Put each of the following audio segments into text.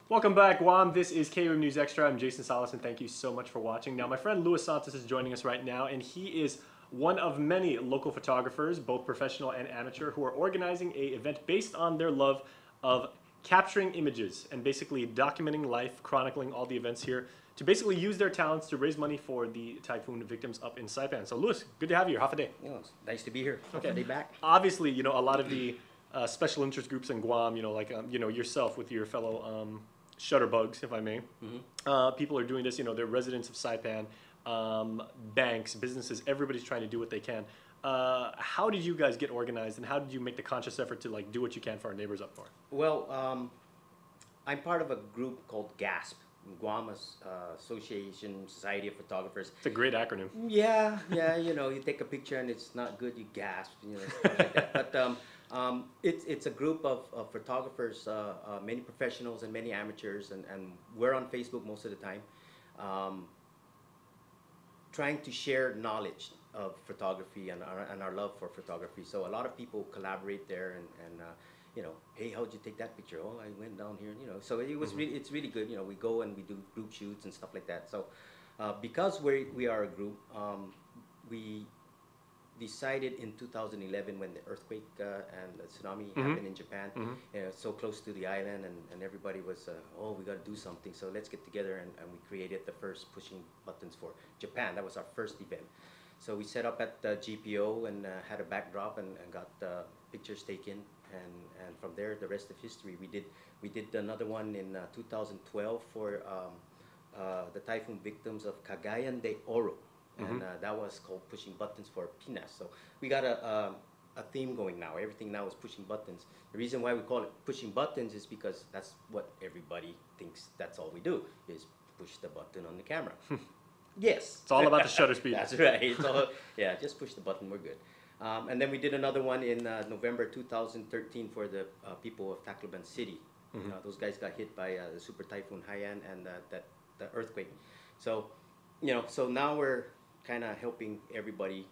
Welcome back, Guam. This is KUM News Extra. I'm Jason Salas, and thank you so much for watching. Now, my friend Luis Santos is joining us right now, and he is one of many local photographers, both professional and amateur, who are organizing an event based on their love of capturing images and basically documenting life, chronicling all the events here, to basically use their talents to raise money for the typhoon victims up in Saipan. So, Luis, good to have you here. Half a day. It's nice to be here. Half a day back. Obviously, a lot of the special interest groups in Guam, like yourself with your fellow shutterbugs, if I may. People are doing this. They're residents of Saipan, banks, businesses. Everybody's trying to do what they can. How did you guys get organized, and how did you make the conscious effort to do what you can for our neighbors up north? Well, I'm part of a group called GASP, Guam Association Society of Photographers. It's a great acronym. Yeah. You take a picture and it's not good, you gasp, stuff like that. But it's a group of photographers, many professionals and many amateurs, and we're on Facebook most of the time, trying to share knowledge of photography and our love for photography. So a lot of people collaborate there, and hey, how'd you take that picture? Oh, I went down here, So it was it's really good. We go and we do group shoots and stuff like that. So because we are a group, we decided in 2011, when the earthquake and the tsunami happened in Japan, so close to the island, and everybody was, oh, we got to do something, so let's get together, and we created the first pushing buttons for Japan. That was our first event. So we set up at the GPO and had a backdrop and got pictures taken, and from there the rest of history. We did another one in 2012 for the typhoon victims of Cagayan de Oro. And that was called Pushing Buttons for Pinas. So we got a theme going now. Everything now is pushing buttons. The reason why we call it Pushing Buttons is because that's what everybody thinks. That's all we do, is push the button on the camera. Yes. It's all about the shutter speed. That's right. It's all, yeah, just push the button, we're good. And then we did another one in November 2013 for the people of Tacloban City. Those guys got hit by the super typhoon Haiyan and the earthquake. So, so now we're kind of helping everybody,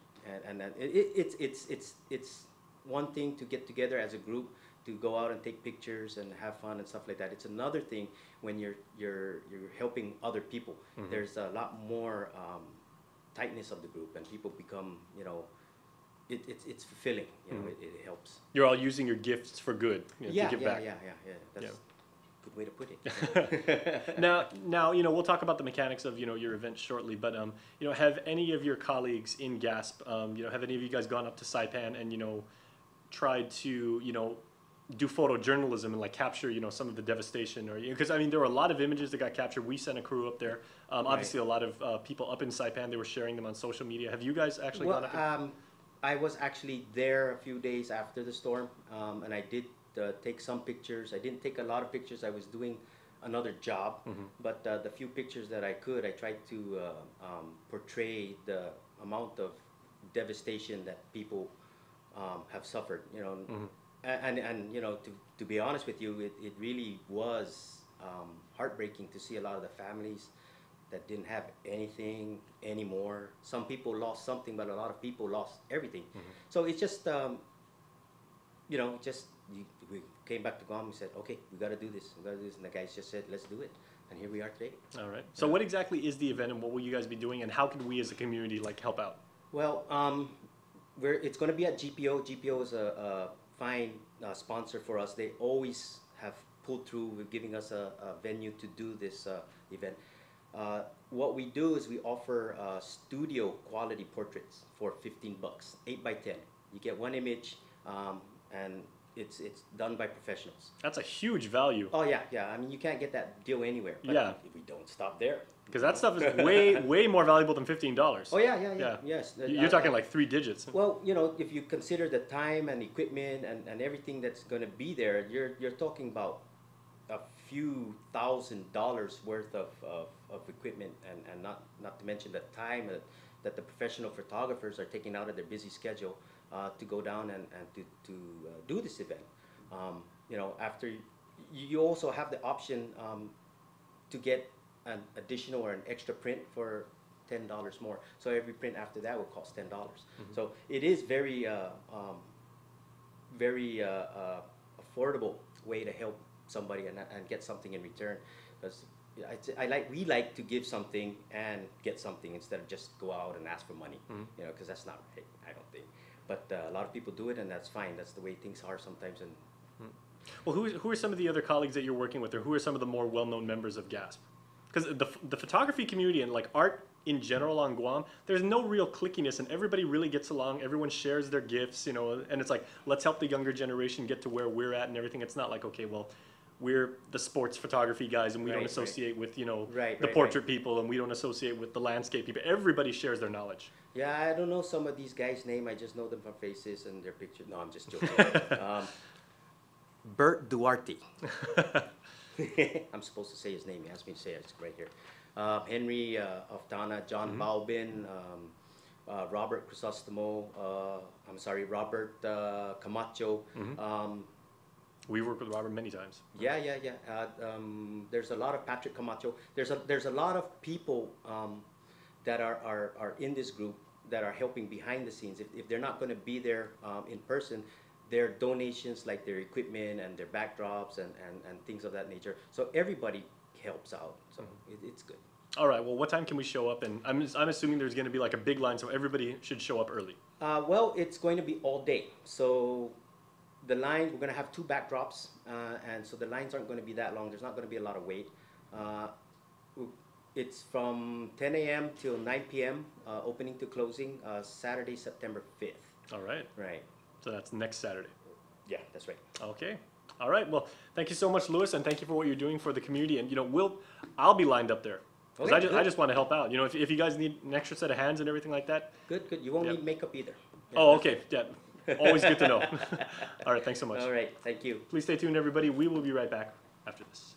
and it's one thing to get together as a group to go out and take pictures and have fun and stuff like that. It's another thing when you're helping other people. There's a lot more tightness of the group, and people become, it's fulfilling. It helps. You're all using your gifts for good. To give back. Yeah. That's a good way to put it. Now, we'll talk about the mechanics of, your event shortly, but, have any of your colleagues in GASP, have any of you guys gone up to Saipan and, tried to, do photojournalism and capture, some of the devastation, or, because, there were a lot of images that got captured. We sent a crew up there. Obviously a lot of people up in Saipan, they were sharing them on social media. Have you guys actually gone up there? I was actually there a few days after the storm, and I did take some pictures. I didn't take a lot of pictures. I was doing another job, but the few pictures that I could, I tried to portray the amount of devastation that people have suffered. And to be honest with you, it really was heartbreaking to see a lot of the families that didn't have anything anymore. Some people lost something, but a lot of people lost everything. So it's just we came back to Guam. We said, okay, we got to do this. And the guys just said, let's do it. And here we are today. All right. So what exactly is the event, and what will you guys be doing, and how can we as a community help out? Well, it's going to be at GPO. GPO is a fine sponsor for us. They always have pulled through with giving us a venue to do this event. What we do is we offer studio quality portraits for $15, 8 by 10. You get one image, and it's done by professionals. That's a huge value. Oh yeah. You can't get that deal anywhere. But we don't stop there. Because that stuff is way more valuable than $15. Oh yeah. Yes. You're talking like 3 digits. Well, if you consider the time and equipment and everything that's going to be there, you're talking about a few $1,000s worth of equipment, and not to mention the time that the professional photographers are taking out of their busy schedule to go down and to do this event. After you also have the option to get an additional or an extra print for $10 more. So every print after that will cost $10. So it is very affordable way to help somebody and get something in return. Because we like to give something and get something instead of just go out and ask for money. You know, because that's not right, I don't think. But a lot of people do it, and that's fine. That's the way things are sometimes. And well, who are some of the other colleagues that you're working with, or who are some of the more well-known members of GASP? Because the photography community and like art in general on Guam, there's no real clickiness, and everybody really gets along. Everyone shares their gifts, you know, and it's like, let's help the younger generation get to where we're at and everything. It's not like, okay, well, we're the sports photography guys, and we don't associate with, you know, the portrait people, and we don't associate with the landscape people. Everybody shares their knowledge. Yeah, I don't know some of these guys' name. I just know them from faces and their pictures. No, I'm just joking. Bert Duarte. I'm supposed to say his name. He asked me to say it. It's right here. Henry Oftana, John Baubin, Robert Crisostomo, Robert Camacho. We've worked with Robert many times. Yeah. There's a lot of Patrick Camacho. There's a lot of people that are in this group that are helping behind the scenes. If they're not going to be there in person, their donations, like their equipment and their backdrops and things of that nature. So everybody helps out. So it's good. All right. Well, what time can we show up? And I'm assuming there's going to be like a big line, so everybody should show up early. Well, it's going to be all day. So the line, we're going to have 2 backdrops, and so the lines aren't going to be that long. There's not going to be a lot of wait. It's from 10 a.m. till 9 p.m., opening to closing, Saturday, September 5th. All right. Right. So that's next Saturday. Yeah, that's right. Okay. All right. Well, thank you so much, Louis, and thank you for what you're doing for the community. And, you know, I'll be lined up there. Okay, I just want to help out. You know, if you guys need an extra set of hands and everything like that. Good. You won't need makeup either. Yeah. Oh, okay. Yeah. Always good to know. All right. Thanks so much. All right. Thank you. Please stay tuned, everybody. We will be right back after this.